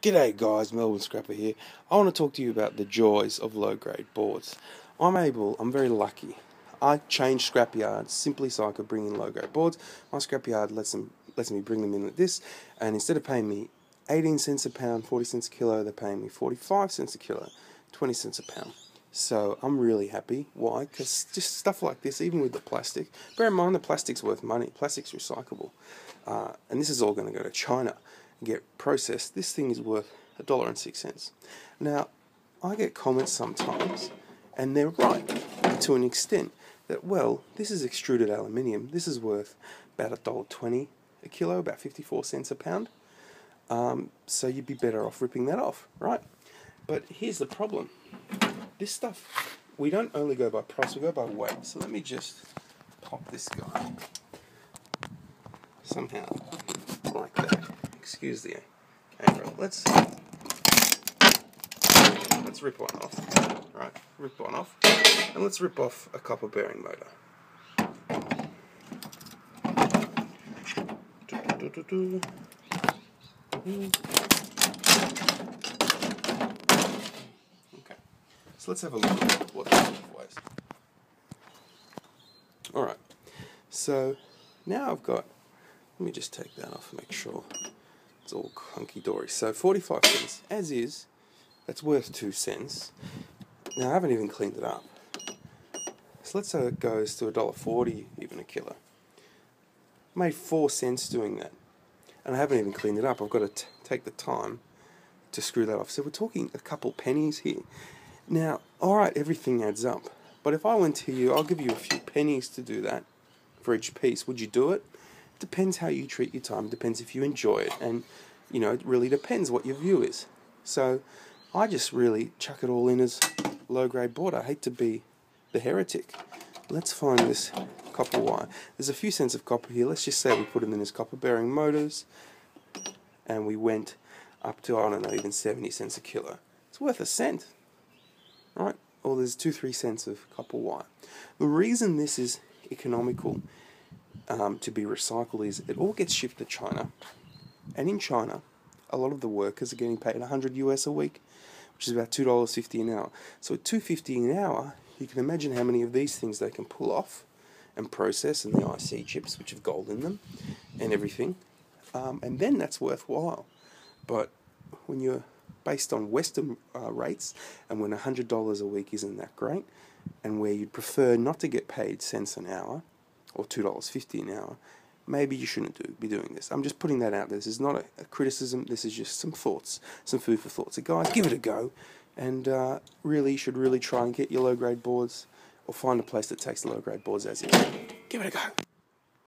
G'day guys, Melbourne Scrapper here. I want to talk to you about the joys of low-grade boards. I'm very lucky. I changed scrapyards simply so I could bring in low-grade boards. My scrapyard lets me bring them in like this, and instead of paying me 18 cents a pound, 40 cents a kilo, they're paying me 45 cents a kilo, 20 cents a pound. So I'm really happy. Why? Because just stuff like this, even with the plastic, bear in mind the plastic's worth money. Plastic's recyclable. And this is all going to go to China and get processed. This thing is worth $1.06. Now, I get comments sometimes, and they're right to an extent, that, well, this is extruded aluminium. This is worth about $1.20 a kilo, about 54 cents a pound. So you'd be better off ripping that off, right? But here's the problem. This stuff, we don't only go by price, we go by weight. So let me just pop this guy somehow like that. Excuse the angle. Let's rip one off. Right, rip one off, and let's rip off a copper bearing motor. Okay, so let's have a look at what this weighs. Alright, so now I've got, let me just take that off and make sure it's all hunky-dory. So 45 cents, as is, that's worth 2 cents. Now I haven't even cleaned it up. So let's say it goes to $1.40 even a kilo. Made 4 cents doing that. And I haven't even cleaned it up. I've got to take the time to screw that off. So we're talking a couple pennies here. Now, alright, everything adds up. But if I went to you, I'll give you a few pennies to do that for each piece. Would you do it? It depends how you treat your time. It depends if you enjoy it. And, you know, it really depends what your view is. So I just really chuck it all in as low-grade board. I hate to be the heretic. Let's find this copper wire. There's a few cents of copper here. Let's just say we put them in as copper-bearing motors, and we went up to, I don't know, even 70 cents a kilo. It's worth a cent, right? Or there's 2-3 cents of copper wire. The reason this is economical to be recycled is it all gets shipped to China, and in China, a lot of the workers are getting paid $100 a week, which is about $2.50 an hour. So at $2.50 an hour, you can imagine how many of these things they can pull off and process, and the IC chips, which have gold in them, and everything. And then that's worthwhile. But when you're based on Western rates, and when $100 a week isn't that great, and where you'd prefer not to get paid cents an hour, or $2.50 an hour, maybe you shouldn't be doing this. I'm just putting that out there. This is not a criticism, this is just some thoughts, some food for thought. So guys, give it a go, and really, you should really try and get your low-grade boards, or find a place that takes the low-grade boards as is. Give it a go.